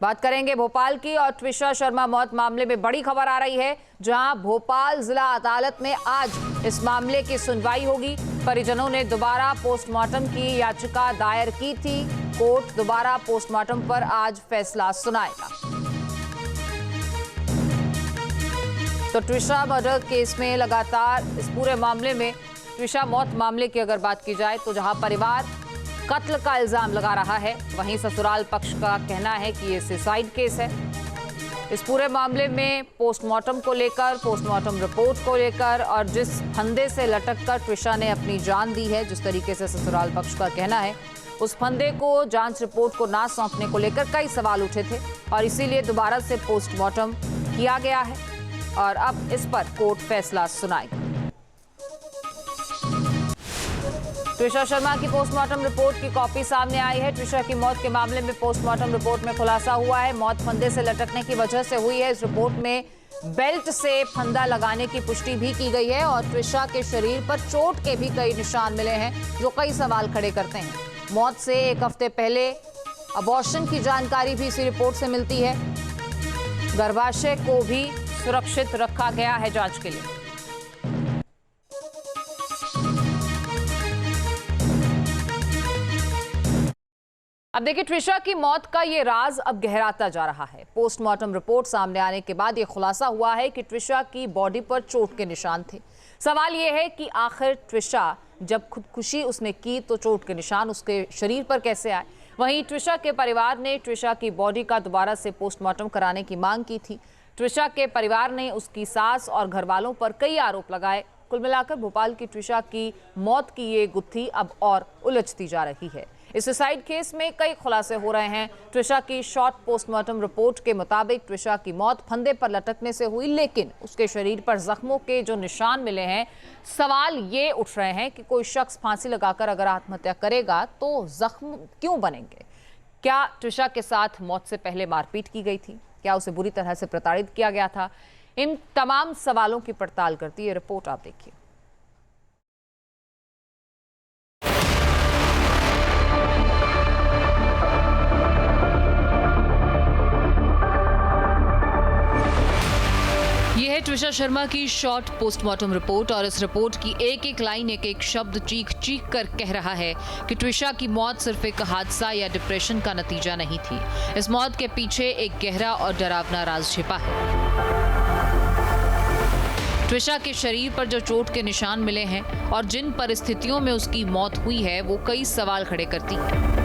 बात करेंगे भोपाल की और ट्विशा शर्मा मौत मामले में बड़ी खबर आ रही है, जहां भोपाल जिला अदालत में आज इस मामले की सुनवाई होगी। परिजनों ने दोबारा पोस्टमार्टम की याचिका दायर की थी। कोर्ट दोबारा पोस्टमार्टम पर आज फैसला सुनाएगा। तो ट्विशा मर्डर केस में लगातार इस पूरे मामले में ट्विशा मौत मामले की अगर बात की जाए तो जहां परिवार कत्ल का इल्जाम लगा रहा है, वहीं ससुराल पक्ष का कहना है कि ये सुसाइड केस है। इस पूरे मामले में पोस्टमार्टम को लेकर, पोस्टमार्टम रिपोर्ट को लेकर और जिस फंदे से लटक कर ट्विशा ने अपनी जान दी है, जिस तरीके से ससुराल पक्ष का कहना है, उस फंदे को जांच रिपोर्ट को ना सौंपने को लेकर कई सवाल उठे थे और इसीलिए दोबारा से पोस्टमार्टम किया गया है और अब इस पर कोर्ट फैसला सुनाएगी। ट्विशा शर्मा की पोस्टमार्टम रिपोर्ट की कॉपी सामने आई है। ट्विशा की मौत के मामले में पोस्टमार्टम रिपोर्ट में खुलासा हुआ है, मौत फंदे से लटकने की वजह से हुई है। इस रिपोर्ट में बेल्ट से फंदा लगाने की पुष्टि भी की गई है और ट्विशा के शरीर पर चोट के भी कई निशान मिले हैं, जो कई सवाल खड़े करते हैं। मौत से एक हफ्ते पहले अबॉर्शन की जानकारी भी इसी रिपोर्ट से मिलती है। गर्भाशय को भी सुरक्षित रखा गया है जांच के लिए। अब देखिए, ट्विशा की मौत का ये राज अब गहराता जा रहा है। पोस्टमार्टम रिपोर्ट सामने आने के बाद ये खुलासा हुआ है कि ट्विशा की बॉडी पर चोट के निशान थे। सवाल ये है कि आखिर ट्विशा जब खुदकुशी उसने की तो चोट के निशान उसके शरीर पर कैसे आए। वहीं ट्विशा के परिवार ने ट्विशा की बॉडी का दोबारा से पोस्टमार्टम कराने की मांग की थी। ट्विशा के परिवार ने उसकी सास और घरवालों पर कई आरोप लगाए। कुल मिलाकर भोपाल की ट्विशा की मौत की ये गुत्थी अब और उलझती जा रही है। इस सुसाइड केस में कई खुलासे हो रहे हैं। ट्विशा की शॉर्ट पोस्टमार्टम रिपोर्ट के मुताबिक ट्विशा की मौत फंदे पर लटकने से हुई, लेकिन उसके शरीर पर जख्मों के जो निशान मिले हैं, सवाल ये उठ रहे हैं कि कोई शख्स फांसी लगाकर अगर आत्महत्या करेगा तो जख्म क्यों बनेंगे? क्या ट्विशा के साथ मौत से पहले मारपीट की गई थी? क्या उसे बुरी तरह से प्रताड़ित किया गया था? इन तमाम सवालों की पड़ताल करती है रिपोर्ट, आप देखिए। यह है ट्विशा शर्मा की शॉर्ट पोस्टमार्टम रिपोर्ट और इस रिपोर्ट की एक एक लाइन, एक एक शब्द चीख चीख कर कह रहा है कि ट्विशा की मौत सिर्फ एक हादसा या डिप्रेशन का नतीजा नहीं थी। इस मौत के पीछे एक गहरा और डरावना राज छिपा है। ट्विशा के शरीर पर जो चोट के निशान मिले हैं और जिन परिस्थितियों में उसकी मौत हुई है, वो कई सवाल खड़े करती है।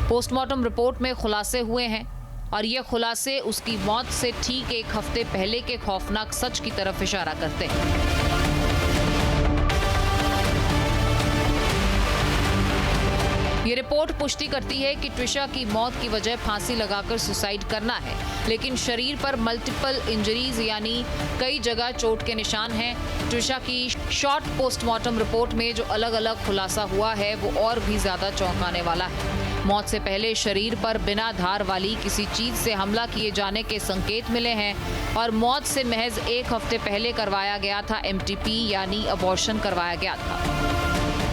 पोस्टमार्टम रिपोर्ट में खुलासे हुए हैं और ये खुलासे उसकी मौत से ठीक एक हफ्ते पहले के खौफनाक सच की तरफ इशारा करते हैं। ये रिपोर्ट पुष्टि करती है कि ट्विशा की मौत की वजह फांसी लगाकर सुसाइड करना है, लेकिन शरीर पर मल्टीपल इंजरीज यानी कई जगह चोट के निशान हैं। ट्विशा की शॉर्ट पोस्टमार्टम रिपोर्ट में जो अलग अलग खुलासा हुआ है, वो और भी ज्यादा चौंकाने वाला है। मौत से पहले शरीर पर बिना धार वाली किसी चीज से हमला किए जाने के संकेत मिले हैं और मौत से महज एक हफ्ते पहले करवाया गया था MTP यानी अबॉर्शन करवाया गया था।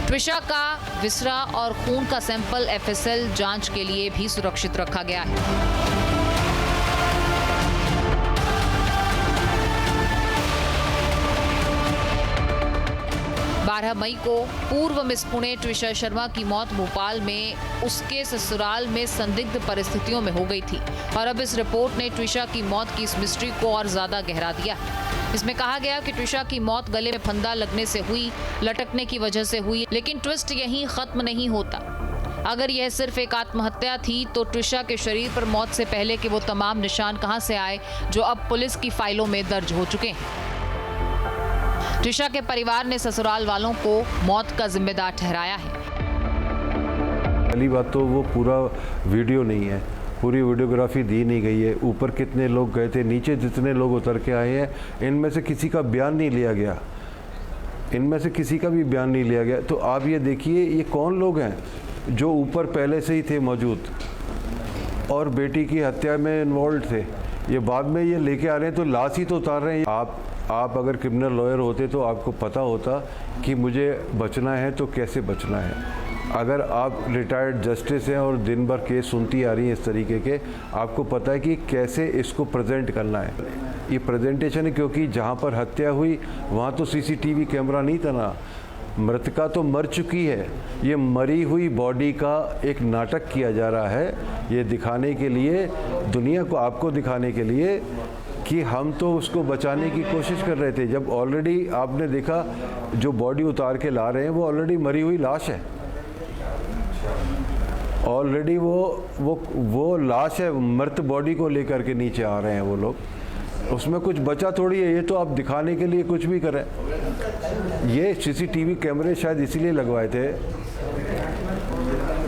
ट्विशा का विसरा और खून का सैंपल FSL जांच के लिए भी सुरक्षित रखा गया है। 12 मई को पूर्व मिस पुणे ट्विशा शर्मा की मौत भोपाल में उसके ससुराल में संदिग्ध परिस्थितियों में हो गई थी और अब इस रिपोर्ट ने ट्विशा की मौत की इस मिस्ट्री को और ज्यादा गहरा दिया। इसमें कहा गया कि ट्विशा की मौत गले में फंदा लगने से हुई, लटकने की वजह से हुई, लेकिन ट्विस्ट यहीं खत्म नहीं होता। अगर यह सिर्फ एक आत्महत्या थी तो ट्विशा के शरीर पर मौत से पहले के वो तमाम निशान कहां से आए जो अब पुलिस की फाइलों में दर्ज हो चुके हैं। ट्विशा के परिवार ने ससुराल वालों को मौत का जिम्मेदार ठहराया है। पहली बात तो वो पूरा वीडियो नहीं है, पूरी वीडियोग्राफी दी नहीं गई है। ऊपर कितने लोग गए थे, नीचे जितने लोग उतर के आए हैं, इनमें से किसी का बयान नहीं लिया गया, इनमें से किसी का भी बयान नहीं लिया गया। तो आप ये देखिए ये कौन लोग हैं जो ऊपर पहले से ही थे मौजूद और बेटी की हत्या में इन्वॉल्व थे। ये बाद में ये लेके आ रहे हैं तो लाश ही तो उतार रहे हैं। आप आप अगर क्रिमिनल लॉयर होते तो आपको पता होता कि मुझे बचना है तो कैसे बचना है। अगर आप रिटायर्ड जस्टिस हैं और दिन भर केस सुनती आ रही हैं इस तरीके के, आपको पता है कि कैसे इसको प्रेजेंट करना है। ये प्रेजेंटेशन है क्योंकि जहाँ पर हत्या हुई वहाँ तो सीसीटीवी कैमरा नहीं था ना, मृतका तो मर चुकी है। ये मरी हुई बॉडी का एक नाटक किया जा रहा है, ये दिखाने के लिए, दुनिया को, आपको दिखाने के लिए कि हम तो उसको बचाने की कोशिश कर रहे थे, जब ऑलरेडी आपने देखा जो बॉडी उतार के ला रहे हैं वो ऑलरेडी मरी हुई लाश है। ऑलरेडी वो लाश है, मृत बॉडी को लेकर के नीचे आ रहे हैं वो लोग, उसमें कुछ बचा थोड़ी है। ये तो आप दिखाने के लिए कुछ भी करें। ये सीसीटीवी कैमरे शायद इसीलिए लगवाए थे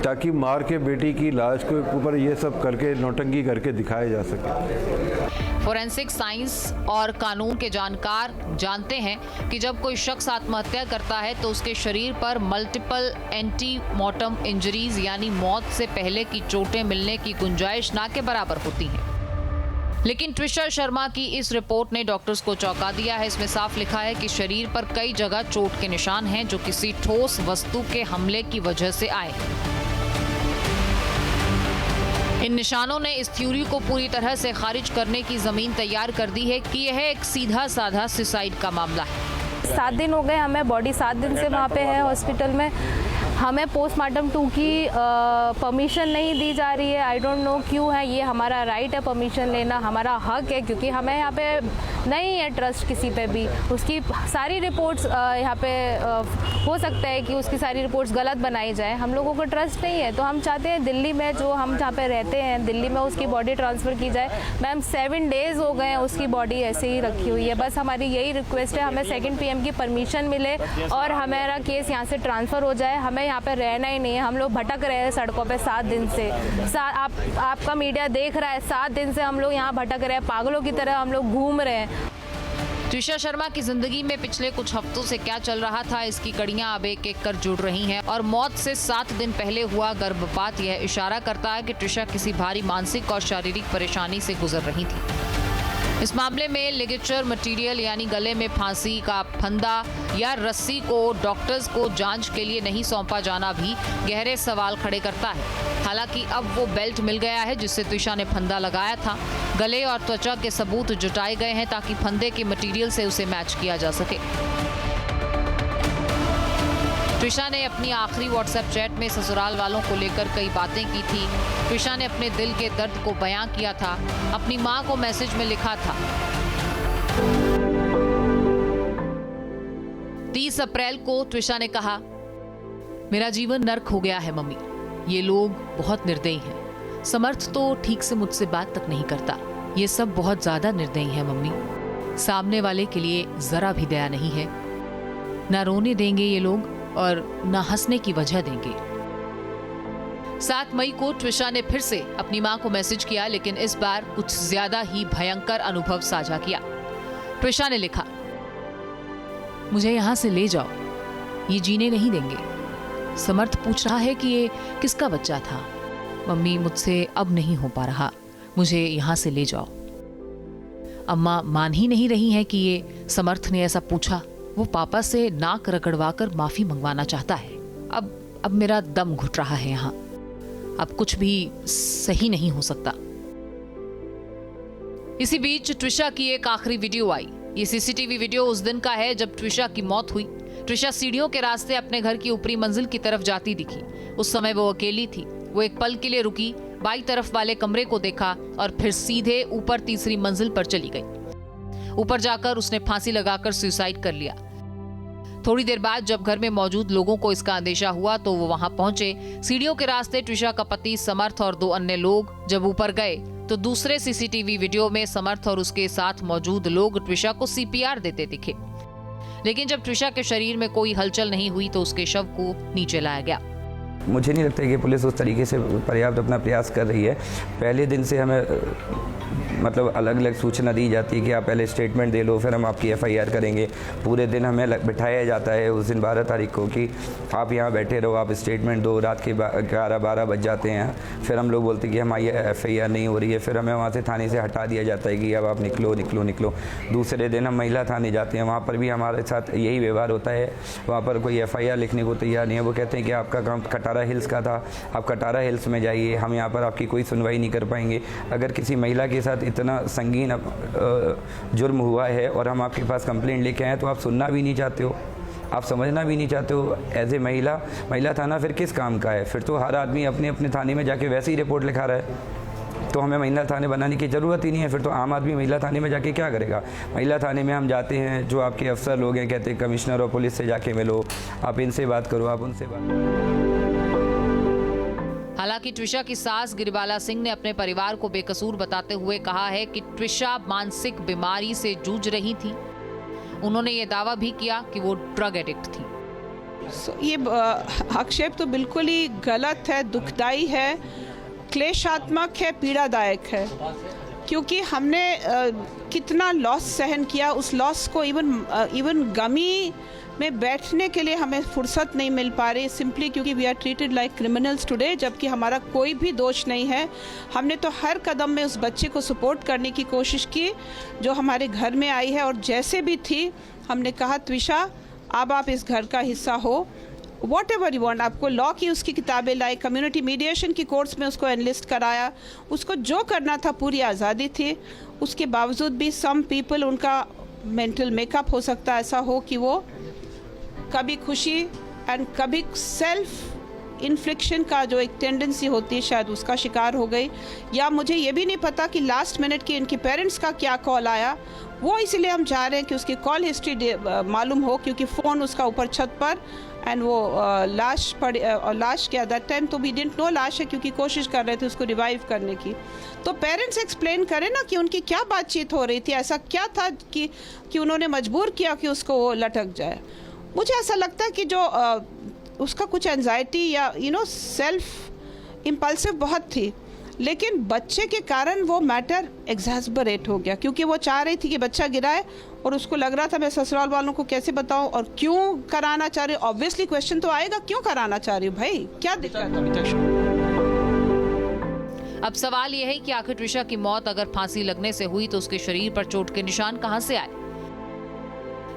ताकि मार के बेटी की लाश के ऊपर ये सब करके नौटंकी करके दिखाया जा सके। फोरेंसिक साइंस और कानून के जानकार जानते हैं कि जब कोई शख्स आत्महत्या करता है तो उसके शरीर पर मल्टीपल एंटीमॉर्टम इंजरीज यानी मौत से पहले की चोटें मिलने की गुंजाइश ना के बराबर होती हैं। लेकिन ट्विशा शर्मा की इस रिपोर्ट ने डॉक्टर्स को चौंका दिया है। इसमें साफ लिखा है कि शरीर पर कई जगह चोट के निशान हैं जो किसी ठोस वस्तु के हमले की वजह से आए। इन निशानों ने इस थ्योरी को पूरी तरह से खारिज करने की जमीन तैयार कर दी है कि यह एक सीधा साधा सुसाइड का मामला है। 7 दिन हो गए हमें, बॉडी 7 दिन से वहाँ पे है हॉस्पिटल में। हमें पोस्टमार्टम 2 की परमिशन नहीं दी जा रही है। आई डोंट नो क्यों है, ये हमारा राइट है परमिशन लेना, हमारा हक है, क्योंकि हमें यहाँ पे नहीं है ट्रस्ट किसी पे भी। उसकी सारी रिपोर्ट्स यहाँ पे हो सकता है कि उसकी सारी रिपोर्ट्स गलत बनाई जाए, हम लोगों को ट्रस्ट नहीं है। तो हम चाहते हैं दिल्ली में, जो हम जहाँ पे रहते हैं दिल्ली में, उसकी बॉडी ट्रांसफ़र की जाए। मैम 7 डेज़ हो गए हैं उसकी बॉडी ऐसे ही रखी हुई है। बस हमारी यही रिक्वेस्ट है, हमें 2 PM की परमिशन मिले और हमारा केस यहाँ से ट्रांसफ़र हो जाए। हमें यहाँ पे रहना ही नहीं है, हम लोग भटक रहे हैं सड़कों पे 7 दिन से। आपका मीडिया देख रहा है, 7 दिन से हम लोग यहाँ भटक रहे हैं, पागलों की तरह हम लोग घूम रहे हैं। ट्विशा शर्मा की जिंदगी में पिछले कुछ हफ्तों से क्या चल रहा था, इसकी कड़ियां अब एक एक कर जुड़ रही हैं और मौत से 7 दिन पहले हुआ गर्भपात यह इशारा करता है कि ट्विशा किसी भारी मानसिक और शारीरिक परेशानी से गुजर रही थी। इस मामले में लिगेचर मटेरियल यानी गले में फांसी का फंदा या रस्सी को डॉक्टर्स को जांच के लिए नहीं सौंपा जाना भी गहरे सवाल खड़े करता है। हालांकि अब वो बेल्ट मिल गया है जिससे ट्विशा ने फंदा लगाया था। गले और त्वचा के सबूत जुटाए गए हैं ताकि फंदे के मटेरियल से उसे मैच किया जा सके। ट्विशा ने अपनी आखिरी व्हाट्सएप चैट में ससुराल वालों को लेकर कई बातें की थी। ट्विशा ने अपने दिल के दर्द को बयां किया था, अपनी मां को मैसेज में लिखा था। 30 अप्रैल को ट्विशा ने कहा, मेरा जीवन नर्क हो गया है मम्मी, ये लोग बहुत निर्दयी हैं। समर्थ तो ठीक से मुझसे बात तक नहीं करता, ये सब बहुत ज्यादा निर्दयी है मम्मी। सामने वाले के लिए जरा भी दया नहीं है, ना रोने देंगे ये लोग और न हंसने की वजह देंगे। 7 मई को ट्विशा ने फिर से अपनी मां को मैसेज किया, लेकिन इस बार कुछ ज्यादा ही भयंकर अनुभव साझा किया। ट्विशा ने लिखा, मुझे यहां से ले जाओ, ये जीने नहीं देंगे। समर्थ पूछ रहा है कि ये किसका बच्चा था। मम्मी मुझसे अब नहीं हो पा रहा, मुझे यहां से ले जाओ। अम्मा मान ही नहीं रही हैं कि ये समर्थ ने ऐसा पूछा। वो पापा से नाक रगड़वाकर माफी मंगवाना चाहता है। अब मेरा दम घुट रहा है यहाँ, अब कुछ भी सही नहीं हो सकता। इसी बीच ट्विशा की एक आखिरी वीडियो आई। ये सीसीटीवी वीडियो उस दिन का है जब ट्विशा की मौत हुई। ट्विशा सीढ़ियों के रास्ते अपने घर की ऊपरी मंजिल की तरफ जाती दिखी। उस समय वो अकेली थी। वो एक पल के लिए रुकी, बाईं तरफ वाले कमरे को देखा और फिर सीधे ऊपर तीसरी मंजिल पर चली गई। ऊपर जाकर उसने फांसी लगाकर सुसाइड कर लिया। थोड़ी देर बाद जब घर में मौजूद लोगों को इसका अंदेशा हुआ तो वो वहां पहुंचे। सीढ़ियों के रास्ते ट्विशा का पति समर्थ और 2 अन्य लोग जब ऊपर गए तो दूसरे सीसीटीवी वीडियो में समर्थ और उसके साथ मौजूद लोग ट्विशा को CPR देते दिखे। लेकिन जब ट्विशा के शरीर में कोई हलचल नहीं हुई तो उसके शव को नीचे लाया गया। मुझे नहीं लगता कि पुलिस उस तरीके से पर्याप्त अपना प्रयास कर रही है। पहले दिन से हमें मतलब अलग अलग सूचना दी जाती है कि आप पहले स्टेटमेंट दे लो, फिर हम आपकी FIR करेंगे। पूरे दिन हमें बिठाया जाता है उस दिन 12 तारीख को कि आप यहाँ बैठे रहो, आप स्टेटमेंट दो। रात के 11-12 बज जाते हैं, फिर हम लोग बोलते हैं कि हमारी FIR नहीं हो रही है, फिर हमें वहाँ से थाने से हटा दिया जाता है कि अब आप निकलो निकलो निकलो। दूसरे दिन हम महिला थाने जाते हैं, वहाँ पर भी हमारे साथ यही व्यवहार होता है। वहाँ पर कोई FIR लिखने को तैयार नहीं है। वो कहते हैं कि आपका काम कटारा हिल्स का था, आप कटारा हिल्स में जाइए, हम यहाँ पर आपकी कोई सुनवाई नहीं कर पाएंगे। अगर किसी महिला के साथ इतना संगीन जुर्म हुआ है और हम आपके पास कंप्लेंट लेके आए तो आप सुनना भी नहीं चाहते हो, आप समझना भी नहीं चाहते हो। एज ए महिला थाना फिर किस काम का है? फिर तो हर आदमी अपने अपने थाने में जाके वैसे ही रिपोर्ट लिखा रहा है, तो हमें महिला थाने बनाने की ज़रूरत ही नहीं है। फिर तो आम आदमी महिला थाने में जाके क्या करेगा? महिला थाने में हम जाते हैं, जो आपके अफसर लोग हैं कहते हैं कमिश्नर और पुलिस से जाके मिलो, आप इनसे बात करो, आप उनसे बात करो। हालांकि ट्विशा की सास गिरिबाला सिंह ने अपने परिवार को बेकसूर बताते हुए कहा है कि ट्विशा मानसिक बीमारी से जूझ रही थी। उन्होंने ये दावा भी किया कि वो ड्रग एडिक्ट थी। ये आक्षेप तो बिल्कुल ही गलत है, दुखदाई है, क्लेशात्मक है, पीड़ादायक है, क्योंकि हमने कितना लॉस सहन किया। उस लॉस को इवन गमी में बैठने के लिए हमें फुर्सत नहीं मिल पा रही, सिंपली क्योंकि we are treated like criminals today, जबकि हमारा कोई भी दोष नहीं है। हमने तो हर कदम में उस बच्चे को सपोर्ट करने की कोशिश की जो हमारे घर में आई है, और जैसे भी थी हमने कहा त्विशा अब आप इस घर का हिस्सा हो, वॉट एवर यू वांट। आपको लॉ की उसकी किताबें लाई, कम्युनिटी मीडिएशन की कोर्स में उसको एनलिस्ट कराया, उसको जो करना था पूरी आज़ादी थी। उसके बावजूद भी सम पीपल, उनका मेंटल मेकअप हो सकता है ऐसा हो कि वो कभी खुशी एंड कभी सेल्फ इन्फ्लिक्शन का जो एक टेंडेंसी होती है शायद उसका शिकार हो गई, या मुझे ये भी नहीं पता कि लास्ट मिनट की इनके पेरेंट्स का क्या कॉल आया। वो इसलिए हम चाह रहे हैं कि उसकी कॉल हिस्ट्री मालूम हो, क्योंकि फ़ोन उसका ऊपर छत पर एंड वो लाश पड़े, और लाश क्या दैट टाइम तो वी डिडंट नो लाश है, क्योंकि कोशिश कर रहे थे उसको रिवाइव करने की। तो पेरेंट्स एक्सप्लेन करें ना कि उनकी क्या बातचीत हो रही थी, ऐसा क्या था कि उन्होंने मजबूर किया कि उसको वो लटक जाए। मुझे ऐसा लगता है कि जो उसका कुछ एंजाइटी या सेल्फ इम्पल्सिव बहुत थी, लेकिन बच्चे के कारण वो मैटर एग्जैस्परेट हो गया, क्योंकि वो चाह रही थी कि बच्चा गिराए और उसको लग रहा था मैं ससुराल वालों को कैसे बताऊं और क्यों कराना चाह रही हूँ। ऑब्वियसली क्वेश्चन तो आएगा, क्यों कराना चाह रही हूँ भाई, क्या दिक्कत है? अब सवाल यह है कि आखिर ट्विशा की मौत अगर फांसी लगने से हुई तो उसके शरीर पर चोट के निशान कहां से आए?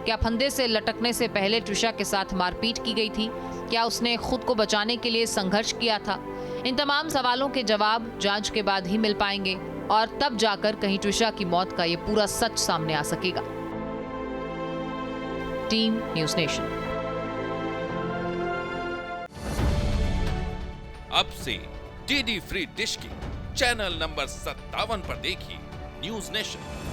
क्या फंदे से लटकने से पहले ट्विशा के साथ मारपीट की गई थी? क्या उसने खुद को बचाने के लिए संघर्ष किया था? इन तमाम सवालों के जवाब जांच के बाद ही मिल पाएंगे और तब जाकर कहीं ट्विशा की मौत का ये पूरा सच सामने आ सकेगा। Team news nation. अब से DD फ्री डिश की चैनल नंबर 57 पर देखिए न्यूज़ नेशन।